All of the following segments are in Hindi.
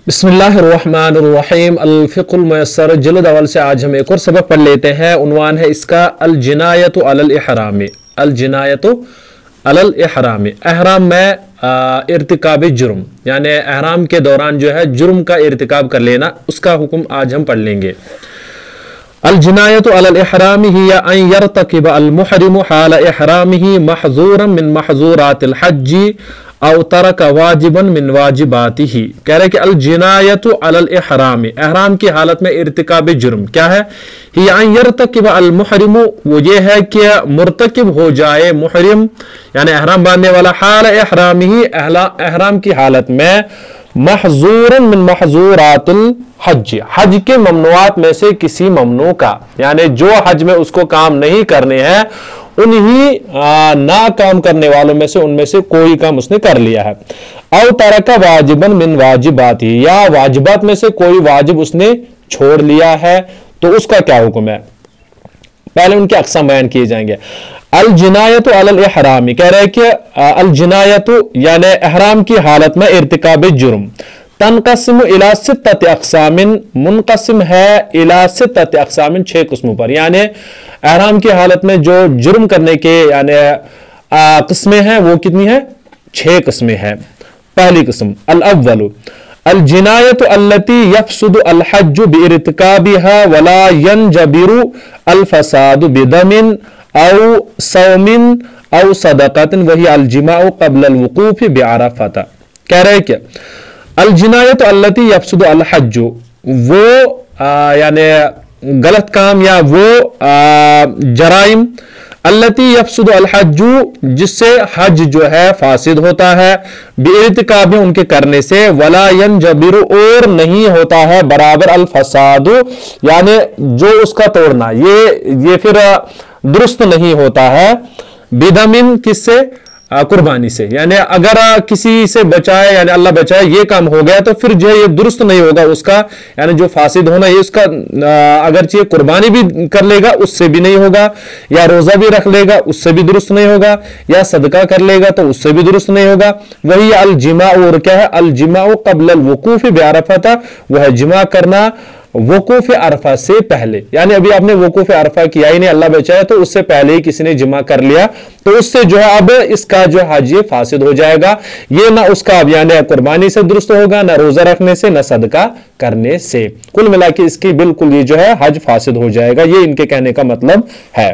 बिस्मिल्लाहिर्रहमानिर्रहीम अल-फ़िक़्हुल मुयस्सर जिल्द अव्वल से आज हम एक और सबक पढ़ लेते हैं। उन्वान है इसका अल-जिनायतु अलल इहरामी। अल-जिनायतु अलल इहरामी, एहराम में इर्तिकाब जुर्म यानी एहराम के दौरान जो है जुर्म का इर्तिकाब कर लेना, उसका हुक्म आज हम पढ़ लेंगे। अल-जिनायतु अलल इहरामी हिया अन यर्तकिब अल-मुहरिमु हाल इहरामिही महज़ूरन मिन महज़ूरातिल हज्जी औ तरक वाजिबन मिन वाजिबातिही। कह रहे कि अल जिनायतु अलल इहरामी, एहराम की हालत में इर्तिकाब जुर्म क्या है। हिया अन यर्तकिब अल मुहरिमु, वो ये है कि मुर्तकिब हो जाए मुहरिम यानी एहराम बांधने वाला हाल इहरामिही, एहराम की हालत में महजूरन मिन महजूरातिल हज, हज के ममनुआत में से किसी ममनू का, यानी जो हज में उसको काम नहीं करने हैं उन्हीं ना काम करने वालों में से उनमें से कोई काम उसने कर लिया है। औ तरका वाजिबन मिन वाजिबाती, या वाजिबात में से कोई वाजिब उसने छोड़ लिया है तो उसका क्या हुक्म है। पहले उनके अक़साम बयान किए जाएंगे। अल जिनायतु अलल इहरामी, कह रहे हैं कि अल जिनायतु यानी एहराम की हालत में इर्तिकाब जुर्म तनक़सिम इला सित्तति अक़सामिन, मुनक़सिम है इला सित्तति अक़सामिन, 6 किस्मों पर। यानी एहराम की हालत में जो जुर्म करने के यानी किस्में हैं वो कितनी है, 6 किस्में हैं। पहली किस्म अल अव्वलु अल जिनायतु अल्लती यफ़सुदु अल हज्जु बिइर्तिकाबिहा वला यनजबिरु अल फसादु बिदमिन औ सौमिन औ सदक़तिन वही अल जिमाउ क़ब्ल अल वुक़ूफ़ बिअरफ़ा। कह रहे क्या अल जिनायतु अल्लती यफ़सुदु अल हज्जु, वो यानी गलत काम या वो जराइम अल्लती यफ़सुदु अल हज्जु, जिससे हज जो है फासिद होता है, बिइर्तिकाब उनके करने से, वला यनजबिरु और नहीं होता है बराबर अल फसादु यानी जो उसका तोड़ना ये फिर दुरुस्त नहीं होता है, बिदमिन किससे, कुर्बानी से। यानी अगर किसी से बचाए यानी अल्लाह बचाए ये काम हो गया तो फिर जो है ये दुरुस्त नहीं होगा उसका, यानी जो फासिद होना ये उसका अगर चाहिए कुर्बानी भी कर लेगा उससे भी नहीं होगा, या रोजा भी रख लेगा उससे भी दुरुस्त नहीं होगा, या सदका कर लेगा तो उससे भी दुरुस्त नहीं होगा। वही अल जिमा, और क्या है अल जिमाउ क़ब्ल अल वुक़ूफ़ बिअरफ़ा, वह है जिमा करना वकूफ अरफा से पहले। यानी अभी आपने वकूफ अरफा किया ही नहीं, अल्लाह बचाए तो उससे पहले ही किसी ने जिमा कर लिया तो उससे जो है अब इसका जो हज ये फासिद हो जाएगा। ये ना उसका अब यानी कुर्बानी से दुरुस्त होगा, ना रोजा रखने से, ना सदका करने से। कुल मिला के इसकी बिल्कुल ये जो है हज फासिद हो जाएगा, ये इनके कहने का मतलब है।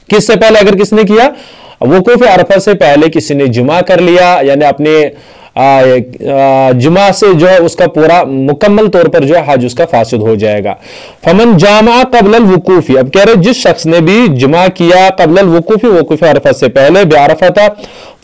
किससे पहले अगर किसने किया, वकूफ अरफा से पहले किसी ने जिमा कर लिया यानी अपने जुमा से जो है उसका पूरा मुकम्मल तौर पर जो है हज उसका फासिद हो जाएगा। फमन जामा क़ब्ल अल वुक़ूफ़ी, अब कह रहे जिस शख्स ने भी जुमा किया क़ब्ल अल वुक़ूफ़ी, वक़ूफ़ अरफा से पहले, बिअरफ़ा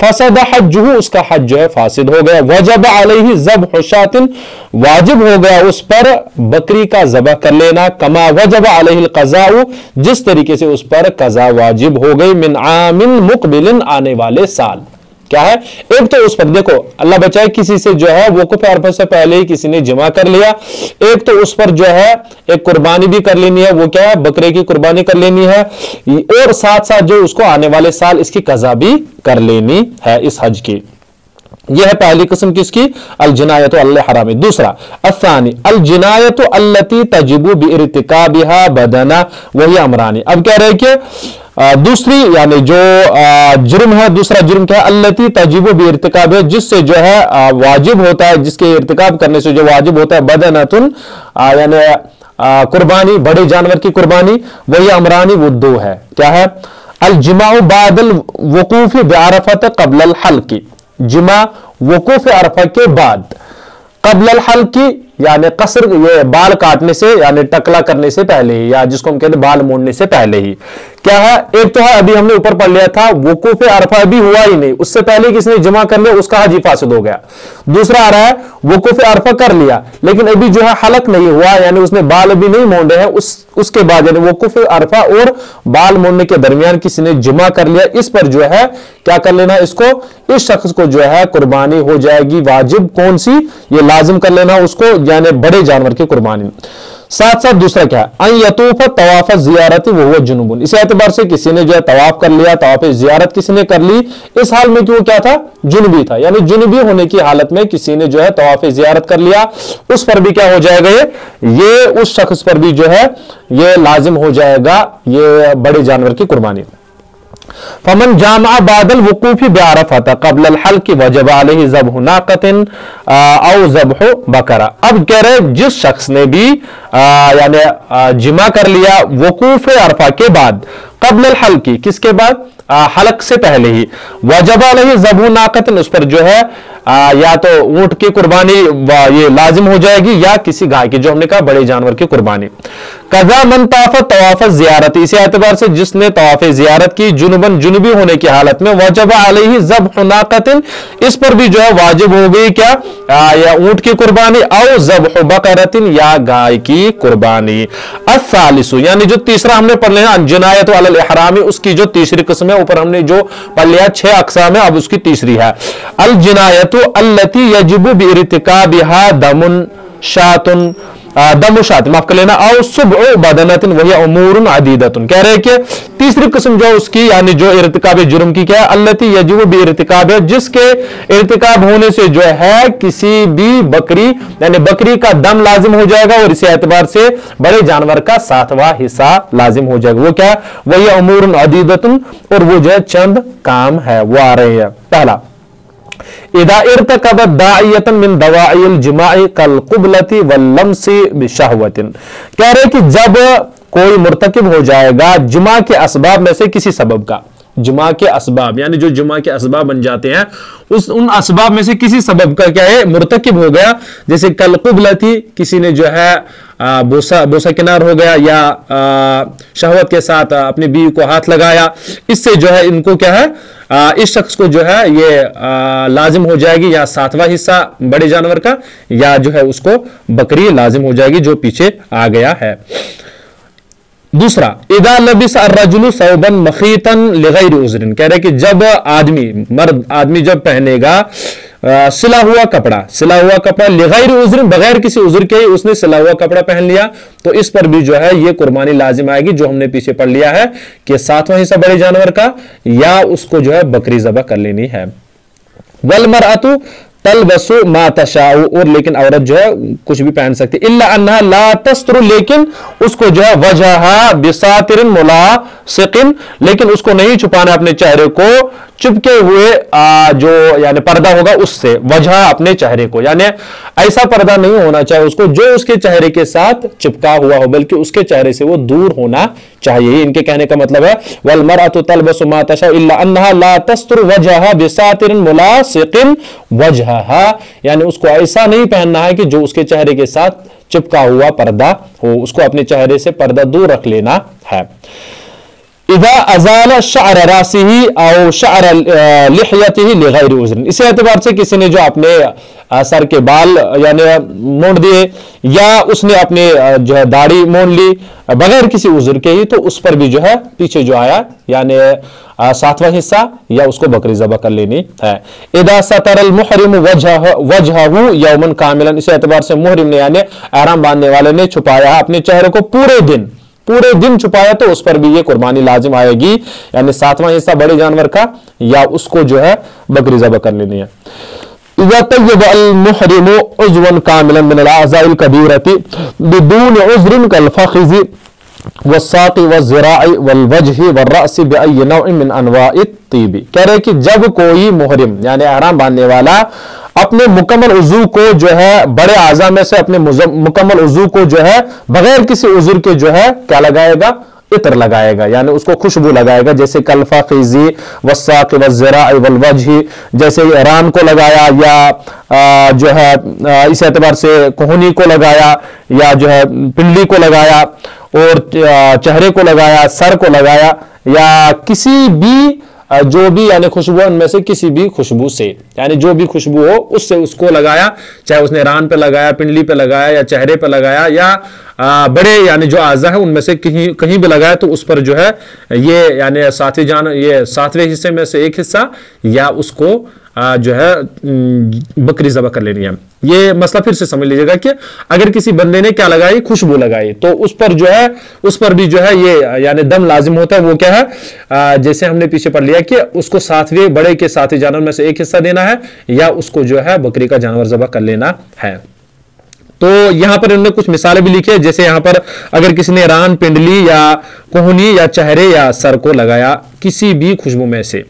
फसद हज्जुहु, उसका हज जो है फासिद हो गया। वजब अलैहि ज़ब्हु शातिन, वाजिब हो गया उस पर बकरी का ज़बह कर लेना। कमा वजब अलैहिल क़ज़ाउ, जिस तरीके से उस पर कज़ा वाजिब हो गई। मिन आमिन मुक़बिलिन, आने वाले साल। क्या है, एक तो उस पर देखो अल्लाह बचाए किसी से जो है वकूफ अरफा से पहले ही किसी ने जमा कर लिया, एक तो उस पर जो है एक कुर्बानी भी कर लेनी है, वो क्या है बकरे की कुर्बानी कर लेनी है, और साथ साथ जो उसको आने वाले साल इसकी कज़ा भी कर लेनी है इस हज की। यह है पहली किस्म किसकी, अल जिनायतु अल हरामी। दूसरा असानी अल जिनायतु अल्लती तजिबु बिइर्तिकाबिहा बदना वही अमरानी। अब कह रहे कि दूसरी यानी जो जुर्म है, दूसरा जुर्म क्या है, अल्लती तजिबु बिइर्तिकाब, जिससे जो है वाजिब होता है, जिसके इर्तिकाब करने से जो वाजिब होता है, बदनतुन यानी कुर्बानी, बड़े जानवर की कुर्बानी, वही अमरानी, वो 2 है। क्या है, अल जिमाउ बादल वकूफ बिअरफ़ा क़ब्ल अल हल्क़ी, जिमा वकूफ अरफा के बाद, क़ब्ल अल हल्क़ी यानी कसर, ये बाल काटने से यानी टकला करने से पहले ही, या जिसको हम कहते हैं बाल मोड़ने से पहले ही। क्या है, एक तो है अभी हमने ऊपर पढ़ लिया था वकूफ अरफा अभी हुआ ही नहीं, उससे पहले किसने जमा कर लिया उसका हज फासिद हो गया। दूसरा आ रहा है वकूफ अरफा कर लिया लेकिन अभी जो है हलक नहीं हुआ, यानी उसने बाल अभी नहीं मोड़े हैं, उसके बाद यानी वकूफ अरफा और बाल मोड़ने के दरमियान किसी ने जमा कर लिया, इस पर जो है क्या कर लेना, इसको इस शख्स को जो है कुर्बानी हो जाएगी। वाजिब कौन सी, ये लाजिम कर लेना उसको, यानी बड़े जानवर की कुर्बानी। साथ साथ दूसरा क्या है, अन यतूफ तवाफ जियारत वो जुनूबुन, इस एतबार से किसी ने जो है तवाफ कर लिया, तवाफ जियारत किसी ने कर ली इस हाल में कि वो क्या था, जुनूबी था, यानी जुनूबी होने की हालत में किसी ने जो है तवाफ जियारत कर लिया, उस पर भी क्या हो जाएगा, ये उस शख्स पर भी जो है ये लाजिम हो जाएगा ये बड़े जानवर की कुर्बानी। फमन जामा बादल वकूफी बेआरफत कबल अल हल की वजब अलैहि ज़ब्हु नाक़तिन औ ज़ब्हु बकरा। अब कह रहे जिस शख्स ने भी यानी जिमा कर लिया वकूफ अरफा के बाद, कबल अल हल की, किसके बाद, हलक से पहले ही, वजब अलैहि ज़ब्हु नाक़तिन, उस पर जो है या तो ऊंट की कुर्बानी ये लाजिम हो जाएगी या किसी गाय की, जो हमने कहा बड़े जानवर की कुर्बानी। कज़ा मन ताफ़ तवाफ़ ज़ियारत, इसी एतबार से जिसने तवाफ़ ज़ियारत की जुनुबन, जुनुबी होने की हालत में, वजब अलैहि ज़ब्हु नाक़तिन, इस पर भी जो है वाजिब हो गई क्या, या ऊंट की कुर्बानी, औ ज़ब्हु बकरतिन, या गाय की कुर्बानी। अस्सालिसु, यानी जो तीसरा हमने पढ़ लिया जिनायत अलल इहरामी, उसकी जो तीसरी किस्म है, ऊपर हमने जो पढ़ लिया 6 अक़साम है, अब उसकी तीसरी है अल जिनायत अल्लती यजिबु बिइर्तिकाबिहा दमुन शातुन, दमुशात माफ कर लेना, और सुबह बदनतिन वही उमूरुन अदीदतुन। कह रहे कि तीसरी किस्म जो उसकी यानी जो इर्तिकाब जुर्म की क्या है, अल्लती यजिबु बिइर्तिकाब, जिसके इर्तिकाब होने से जो है किसी भी बकरी यानी बकरी का दम लाजिम हो जाएगा, और इसी एतबार से बड़े जानवर का 7वां हिस्सा लाजिम हो जाएगा। वो क्या, वही उमूरुन अदीदतुन, और वो जो है चंद काम है वो आ रहे हैं। पहला, इदा इर्तकबत दाइयतन मिन दवाइल जिमाई कल कुबलती वल्लमसी बिशहवतिन। कह रहे कि जब कोई मुर्तकिब हो जाएगा जुमा के असबाब में से किसी सबब का, जुमा के असबाब यानी जो जुमा के असबाब बन जाते हैं, उन असबाब में से किसी सबब का क्या है मुर्तकिब हो गया, जैसे कल कुबलती, किसी ने जो है बोसा किनार हो गया, या शहवत के साथ अपनी बीवी को हाथ लगाया, इससे जो है इनको क्या है, इस शख्स को जो है ये लाजिम हो जाएगी या 7वां हिस्सा बड़े जानवर का, या जो है उसको बकरी लाजिम हो जाएगी जो पीछे आ गया है। दूसरा, इदा लबिस अर्रजुलु सौबन मखीतन लिगैरि उज़्रिन, कह रहे कि जब मर्द आदमी जब पहनेगा सिला हुआ कपड़ा लिगैरि उज़्रिन, बगैर किसी उज़्र के ही उसने सिला हुआ कपड़ा पहन लिया, तो इस पर भी जो है ये कुर्बानी लाजिम आएगी, जो हमने पीछे पढ़ लिया है कि 7वां हिस्सा बड़े जानवर का, या उसको जो है बकरी ज़बह कर लेनी है। वल मरअतु तलबसु मा तशाउ, और लेकिन औरत जो है कुछ भी पहन सकती, इल्ला अन्हा ला तस्तरु, लेकिन उसको जो है वजहा बिसातिरिन मुलासिकिन, लेकिन उसको नहीं छुपाना अपने चेहरे को चिपके हुए जो यानी पर्दा होगा उससे, वजह अपने चेहरे को, यानी ऐसा पर्दा नहीं होना चाहिए उसको जो उसके चेहरे के साथ चिपका हुआ हो, बल्कि उसके चेहरे से वो दूर होना चाहिए। इनके कहने का मतलब है वल मरअतु तलबसु मा तशाउ इल्ला अन्हा ला तस्तरु वजहा बिसातिरिन मुलासिकिन वजहा, यानी उसको ऐसा नहीं पहनना है कि जो उसके चेहरे के साथ चिपका हुआ पर्दा हो, उसको अपने चेहरे से पर्दा दूर रख लेना है। इदा अजाल शअर रासिही औ शअर लिहयतिही लिगैरि उज़्रिन, इसी एतबार से किसी ने जो अपने सर के बाल यानी मोड़ दिए, या उसने अपने जो है दाढ़ी मोड़ ली बगैर किसी उज़्र के ही, तो उस पर भी जो है पीछे जो आया यानी 7वां हिस्सा, या उसको बकरी ज़बह कर लेनी है। इदा सतरल मुहरिम वजहहु यौमन कामिलन, इसी एतबार से मुहरिम ने यानी एहराम बांधने वाले ने छुपाया अपने चेहरे को पूरे दिन छुपाया, तो उस पर भी ये कुर्बानी लाजिम आएगी, यानी 7वां हिस्सा बड़े जानवर का, या उसको जो है बकरी ज़बह कर लेनी है। इज़ा तय्यब अल मुहरिमु उज़वन कामिलन मिन अल अज़ाइल कबीरति बिदून उज़्रिन कल फखिज़ि वस्साक़ि वज़्ज़िराइ वल वजहि वर्रअसि बिअय्यि नौइन मिन अनवाइत तीबी। कह रहे कि जब कोई मुहरिम यानी एहराम बांधने वाला अपने मुकम्मल उज़ू को जो है बड़े आज़ा में से अपने मुकम्मल उज़ू को जो है बगैर किसी उज़्र के जो है क्या लगाएगा, इत्र लगाएगा, यानी उसको खुशबू लगाएगा, जैसे कल्फा खीजी वस्साक़ि वज़्ज़िराइ वल वजहि, जैसे रान को लगाया, या जो है इस एतबार से कोहनी को लगाया, या जो है पिंडली को लगाया, और चेहरे को लगाया, सर को लगाया, या किसी भी जो भी यानी खुशबू उनमें से किसी भी खुशबू से, यानी जो भी खुशबू हो उससे उसको लगाया, चाहे उसने रान पे लगाया, पिंडली पे लगाया, या चेहरे पे लगाया, या बड़े यानी जो आज़ा है उनमें से कहीं भी लगाया, तो उस पर जो है ये यानी 7वें हिस्से में से एक हिस्सा, या उसको जो है बकरी ज़बह कर लेनी है। ये मसला फिर से समझ लीजिएगा कि अगर किसी बंदे ने क्या लगाई, खुशबू लगाई, तो उस पर जो है, उस पर भी जो है ये यानी दम लाजिम होता है। वो क्या है, जैसे हमने पीछे पढ़ लिया कि उसको सातवें बड़े के साथी जानवर में से एक हिस्सा देना है, या उसको जो है बकरी का जानवर ज़बह कर लेना है। तो यहां पर इन्होंने कुछ मिसालें भी लिखी है, जैसे यहां पर अगर किसी ने रान, पिंडली या कोहनी या चेहरे या सर को लगाया किसी भी खुशबू में से।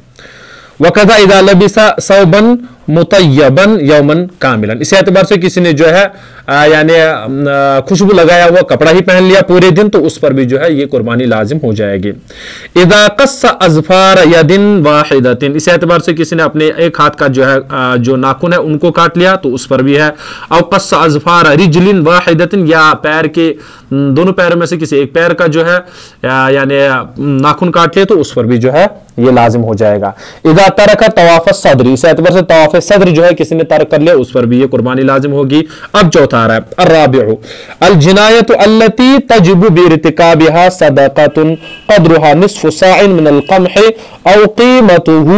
वकदा इदा लबिसा सौबन मुतय्यबन यौमन कामिलन, इस एतबार से किसी ने जो है यानी खुशबू लगाया हुआ कपड़ा ही पहन लिया पूरे दिन, तो उस पर भी जो है ये कुर्बानी लाजिम हो जाएगी। इदा कस्सा अज़फार यदिन वाहिदतिन, इस एतबार से किसी ने अपने एक हाथ का जो है जो नाखून है उनको काट लिया, तो उस पर भी है। और कस्सा अज़फार रिजलिन वाहिदतिन, या पैर के दोनों पैरों में से किसी एक पैर का जो है यानी नाखून काट लिया, तो उस पर भी जो है ये लाजिम हो जाएगा। इदा तरक तवाफ सदरी, इस एतबार से तवाफ सदर जो है किसी ने तर्क कर लिया, उस पर भी ये कुर्बानी लाजिम होगी। अब चौथा आ रहा है अर्राबिउ अल जिनायत अल्लती तजिबु बिइर्तिकाबिहा सदक़तुन क़द्रुहा निस्फ़ु साइन मिनल क़मह औ क़ीमतुहु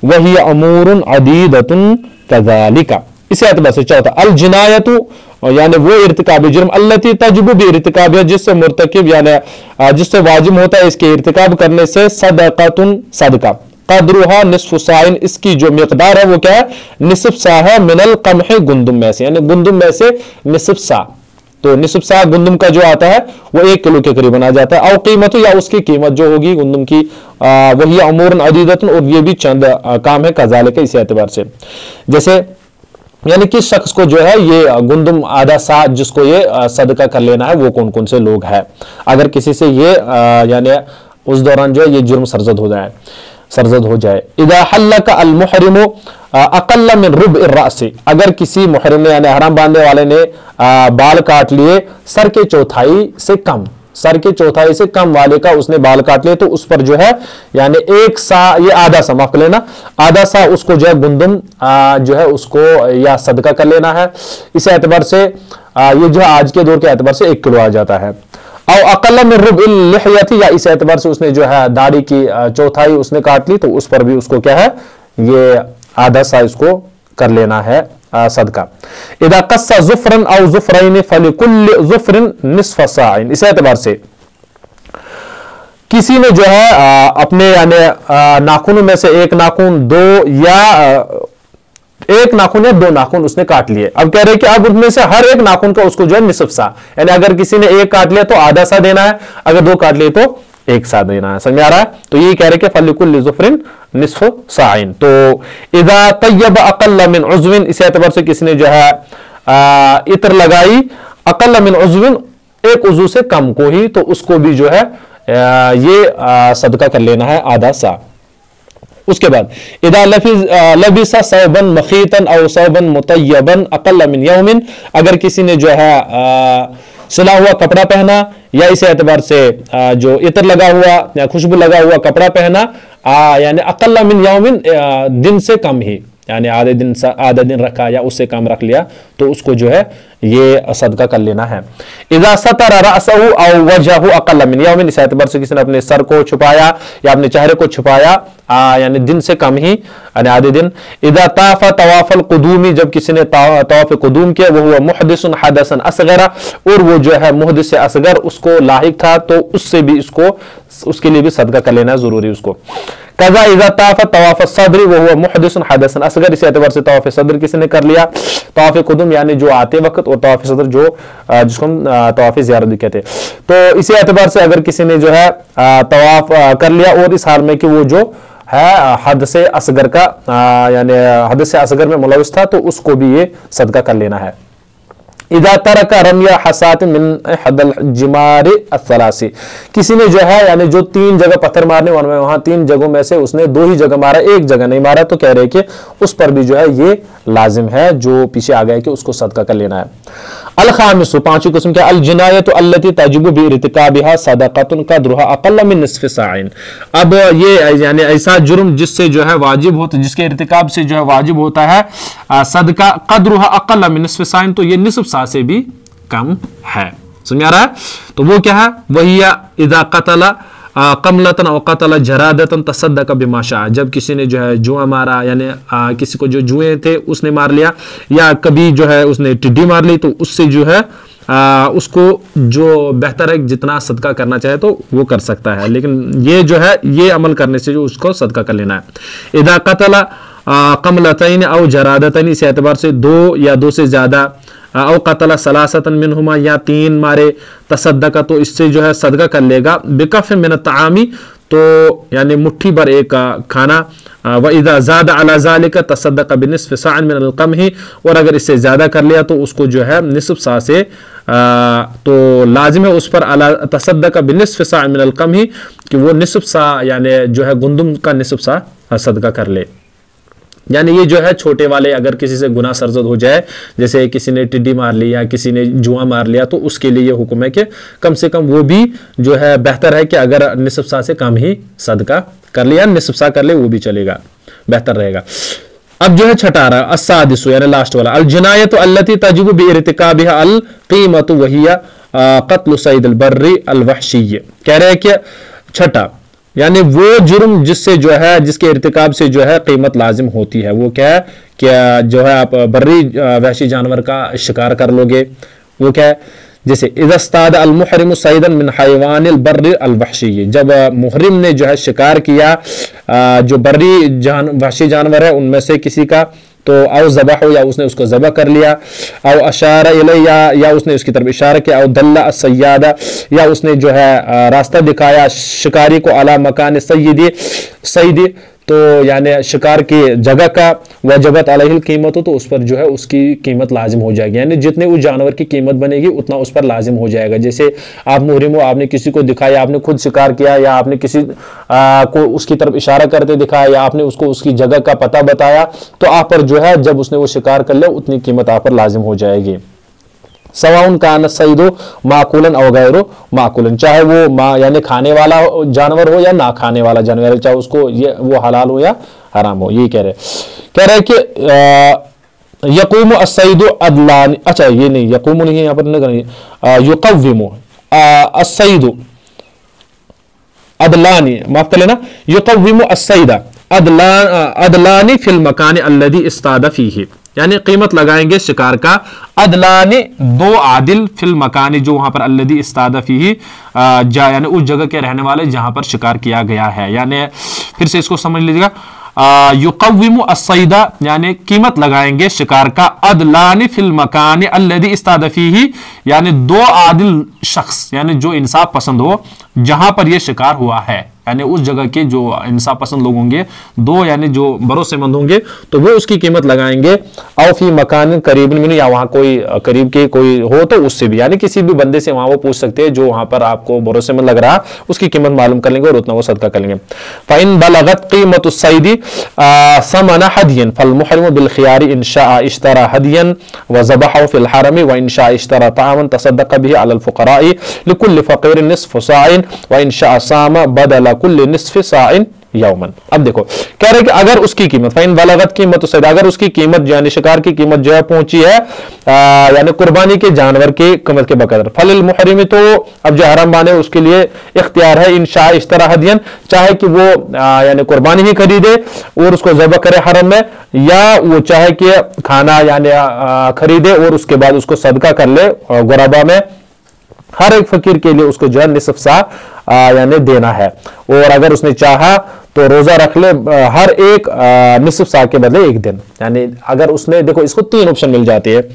व हिय अमूरुन अदीदतुन कज़ालिका। इस एतबार से चौथा अल जिनायतु यानी वो इर्तिकाब जुर्म अल्लती तजिबु बिइर्तिकाबिहा, जिससे मुर्तकिब यानी जिससे वाजिब होता है इसके इर्तिकाब करने से सदक़तुन सदका, क़द्रुहा निस्फ़ु साइन, इसकी जो मिक़दार है वो क्या है, निस्फ़ सा है, मिनल क़मह गुंदुम में से, यानी गुंदुम में से निस्फ़ सा, तो निस्फ़ सा गुंदुम का जो आता है वो 1 किलो के करीबन आ जाता है। और कीमत या उसकी कीमत जो होगी गुंदुम की वही अमूरन अदीदतन, और ये भी चंद काम है कज़ालिका, इस एतबार से जैसे यानी किस शख्स को जो है ये गुंदुम आधा सा जिसको ये सदका कर लेना है, वो कौन कौन से लोग हैं। अगर किसी से ये यानी उस दौरान जो है ये जुर्म सरजद हो जाए। इदा हल्लक अल मुहरिमु अक़ल्ल मिन रुब्इ रासी, अगर किसी मुहरिम ने यानी हराम बांधने वाले ने बाल काट लिए सर के चौथाई से कम, सर के चौथाई से कम वाले का उसने बाल काट लिए, तो उस पर जो है यानी 1 सा, ये आधा सा माफ कर लेना, आधा सा उसको जो है गुंदुम जो है उसको या सदका कर लेना है। इस एतबार से ये जो है आज के दौर के एतबार से 1 किलो आ जाता है। और अक़ल्ल मिन रुब्इल लिहयति, या इस एतबार से उसने जो है दाढ़ी की चौथाई उसने काट ली, तो उस पर भी उसको क्या है ये आधा सा इसको कर लेना है सदका। इदा कस्सा ज़ुफ़रन औ ज़ुफ़रैन फलिकुल्लि ज़ुफ़रिन निस्फ़ साइन, इस एतबार से किसी ने जो है अपने यानी नाखूनों में से एक नाखून, 2 या एक नाखून या 2 नाखून उसने काट लिए। अब कह रहे कि अब उनमें से हर एक नाखून का उसको जो है निस्फ़ सा, यानी अगर किसी ने 1 काट लिया तो आधा सा देना है, अगर 2 काट लिए तो 1 सा देना है। समझ आ रहा है? तो ये कह रहे कि फलिकुल्लि ज़ुफ़रिन निस्फ़ साइन। तो इदा तय्यब अक़ल्ल मिन उज़्विन, इस एतबार से किसी ने जो है इत्र लगाई अक़ल्ल मिन उज़्विन, एक उज़ू से कम को ही, तो उसको भी जो है ये सदका कर लेना है आधा सा। उसके बाद इदा लबिसा सौबन मखीतन और सौबन मुतय्यबन अक़ल्ल मिन यौमिन, अगर किसी ने जो है सिला हुआ कपड़ा पहना या इस एतबार से जो इत्र लगा हुआ या खुशबू लगा हुआ कपड़ा पहना यानी अक़ल्ल मिन यौमिन, दिन से कम ही, यानी आधा दिन रखा या उससे कम रख लिया, तो उसको जो है ये सदका कर लेना है। इज़ा सतर रअसहु औ वजहहु अक़ल्ल मिन यौमिन, इस एतबार से किसी ने अपने सर को छुपाया या अपने चेहरे को छुपाया यानी दिन से कम ही, यानी आधे दिन। इज़ा ताफ़ा तवाफ़ल क़ुदूमी, जब किसी ने तवाफ़ क़ुदूम किया, वो हुआ मुहदिसन हदसन असग़रा, और वो जो है मुहदिस असग़र उसको लाहिक था, तो उससे भी इसको उसके लिए भी सदका कर लेना जरूरी उसको। कज़ा इज़ा ताफ़ा तवाफ़ सदरी, वो हुआ मुहदिसन हदसन असग़र, इस एतबार से तवाफ़ सदर किसी ने कर लिया, तवाफ़ क़ुदूम यानी जो आते वक्त, और तवाफ़ सदर जो जिसको हम तवाफ़ ज़ियारत भी कहते हैं। तो इसी एतबार से अगर किसी ने जो है तवाफ़ कर लिया और इस हाल में कि वो जो है हद से असगर का यानी हद से असगर में मुलविस था, तो उसको भी ये सदका कर लेना है। इदा तरक रमिया हसात मिन हदल जिमारे अस्सलासी, किसी ने जो है यानी जो 3 जगह पत्थर मारने वाले वहां 3 जगहों में से उसने 2 ही जगह मारा, 1 जगह नहीं मारा, तो कह रहे कि उस पर भी जो है ये लाजिम है, जो पीछे आ गया कि उसको सदका कर लेना है। अल खामिस, 5वीं किस्म क्या, अल जिनायत अल्लती तजिबु बिइर्तिकाबिहा सदक़तुन क़द्रुहा अक़ल्ल मिन निस्फ़ साइन। अब ये यानी ऐसा जुर्म जिससे जो है वाजिब होता, जिसके इर्तिकाब से जो है वाजिब होता है सदका, क़द्रुहा अक़ल्ल मिन निस्फ़ साइन, तो ये निस्फ़ सा से भी कम है। समझ आ रहा है? तो वो क्या है, वही इज़ा क़तला कमलतन औ कतल जरादतन तसद्दक़ बिमा शाअ, जब किसी ने जो है जुआ मारा, यानी किसी को जो जुए थे उसने मार लिया, या कभी जो है उसने टिड्डी मार ली, तो उससे जो है उसको जो बेहतर है जितना सदका करना चाहे तो वो कर सकता है, लेकिन ये जो है ये अमल करने से जो उसको सदका कर लेना है। इदा कतला कमलतैन औ जरादतैन, इस एतबार से दो या दो से ज्यादा, औ कतला सलासतन मिनहुमा, या तीन मारे, तसद्दका, तो इससे जो है सदका कर लेगा, बिकफ मिन तामी, तो यानी मुट्ठी भर एक खाना, व इदा ज़ादा अला ज़ालिका तसद्दक़ बिनिस्फ़ि साअन मिन अल-क़मही, और अगर इससे ज़्यादा कर लिया तो उसको जो है निस्फ़ सा से तो लाजिम है उस पर अला तसद्दक़ बिनिस्फ़ि साअन मिन अल-क़मही, कि वो निस्फ़ सा यानी जो है गुंदुम का निस्फ़ सा सदका कर ले। यानी ये जो है छोटे वाले, अगर किसी से गुनाह सरजद हो जाए, जैसे किसी ने टिड्डी मार ली या किसी ने जुआ मार लिया, तो उसके लिए ये हुक्म है कि कम से कम वो भी जो है बेहतर है कि अगर निस्फ़ सा से कम ही सदका कर लिया, निस्फ़ सा कर ले, वो भी चलेगा, बेहतर रहेगा। अब जो है छठा रहा अस्सादिसु यानी लास्ट वाला, अल जिनायतु अल्लती तजिबु बिइर्तिकाबिहा अल कीमतु वहिया क़त्लु सैद अल बर्री अल वहशी। कह रहे हैं कि छठा यानी वो जुर्म जिससे जो है जिसके इर्तिकाब से जो है कीमत लाजिम होती है, वो क्या है, क्या जो है आप बर्री वहशी जानवर का शिकार कर लोगे, वो क्या है, जैसे इज़स्ताद अल मुहरिम सैदन मिन हयवानिल बर्री अल वहशी, जब मुहरिम ने जो है शिकार किया जो बर्री वहशी जानवर है उनमें से किसी का, तो औ ज़बह हो, या उसने उसको ज़बह कर लिया, औ अशारा इलैहि, या उसने उसकी तरफ इशारा किया, औ दल्ला अस्सय्यादा, या उसने जो है रास्ता दिखाया शिकारी को, अला मकान सय्यदी, तो यानी शिकार की जगह का, वजबत अलैहिल कीमत, तो उस पर जो है उसकी कीमत लाजिम हो जाएगी, यानी जितने उस जानवर की कीमत बनेगी उतना उस पर लाजिम हो जाएगा। जैसे आप मुहरिम हो, आपने किसी को दिखाया, आपने खुद शिकार किया, या आपने किसी को उसकी तरफ इशारा करते दिखाया, या आपने उसको उसकी जगह का पता बताया, तो आप पर जो है जब उसने वो शिकार कर लिया उतनी कीमत आप पर लाजिम हो जाएगी। सवाउन कान सईदो माकुलन अव गैरो माकुलन, चाहे वो यानी खाने वाला जानवर हो या ना खाने वाला जानवर, चाहे उसको ये वो हलाल हो या हराम हो। ये कह रहे कि यकूम अस्सईदु अदलानी, अच्छा ये नहीं, यकूम नहीं यहाँ पर नहीं, युकव्विमु अस्सईदु अदलानी, माफ कर लेना, युकव्विमु अस्सईदा अदलानी फिल मकान अल्लदी इस्तादा फीही, यानी कीमत लगाएंगे शिकार का, अदलानी दो आदिल, फिल मकानी जो वहां पर अल्लदी इस्तादा फीही, यानी उस जगह के रहने वाले जहां पर शिकार किया गया है। यानी फिर से इसको समझ लीजिएगा, युकव्विमु अस्सईदा यानी कीमत लगाएंगे शिकार का, अदलानी फिल मकानी अल्लदी इस्तादा फीही, यानी दो आदिल शख्स, यानी जो इंसाफ पसंद हो जहां पर यह शिकार हुआ है, यानी उस जगह के जो इंसाफ पसंद लोग होंगे, दो यानी जो भरोसेमंद होंगे, तो वो उसकी कीमत लगाएंगे। औ फी मकान करीब मिन, या वहां कोई करीब के कोई हो तो उससे भी, यानी किसी भी बंदे से वहां वो पूछ सकते हैं जो वहां पर आपको भरोसेमंद लग रहा, उसकी कीमत मालूम कर लेंगे और उतना वो सदका कर लेंगे। फाइन बलगत कीमतु सईदी समन हदियन फल मुहरिम बिल खियारी इन शाअ इश्तरा हदियन व ज़बह फिल हरम व इन शाअ इश्तरा तामन तसद्दक़ बिही अलल फुक़राई लिकुल्लि फ़क़ीरिन निस्फ़ु साइन व इन शाअ साम बदला कुल्लि निस्फ़ि साइन यौमन। अब देखो कह रहे कि अगर उसकी कीमत फाइन बलगत कीमत सईद, अगर उसकी कीमत यानी शिकार की कीमत जो है पहुंची है यानी कुर्बानी के जानवर की कीमत के बकदर, फलिल मुहरिम, तो अब जो हराम बाने उसके लिए इख्तियार है, इन शाअ इश्तरा हदियन, चाहे कि वो यानी कुर्बानी ही खरीदे और उसको ज़बह करे हरम में, या वो चाहे कि खाना यानी खरीदे और उसके बाद उसको सदका कर ले गुरबा में, हर एक फकीर के लिए उसको जो है निस्फ़ सा यानी देना है। और अगर उसने चाहा तो रोजा रख ले हर एक निस्फ़ सा के बदले एक दिन, यानी अगर उसने, देखो इसको तीन ऑप्शन मिल जाती है।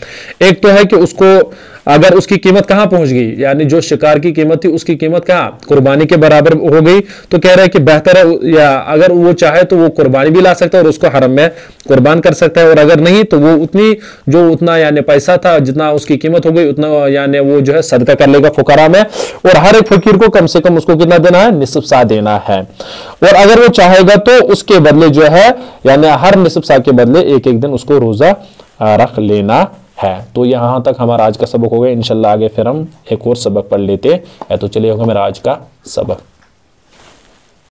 एक तो है कि उसको अगर उसकी कीमत कहां पहुंच गई, यानी जो शिकार की कीमत थी उसकी कीमत कहां कुर्बानी के बराबर हो गई, तो कह रहा है कि बेहतर है, या अगर वो चाहे तो वो कुर्बानी भी ला सकता है और उसको हरम में कुर्बान कर सकता है, और अगर नहीं तो वो उतना यानी पैसा था जितना उसकी कीमत हो गई उतना यानी वो जो है सदका कर लेगा फुकरा में, और हर एक फकीर को कम से कम उसको कितना देना है, निस्फ़ सा देना है। और अगर वो चाहेगा तो उसके बदले जो है यानी हर निस्फ़ सा के बदले एक एक दिन उसको रोजा रख लेना है। तो यहां तक हमारा आज का सबक हो गया। इंशाल्लाह आगे फिर हम एक और सबक पढ़ लेते हैं। तो चलिए होगा मेरा आज का सबक।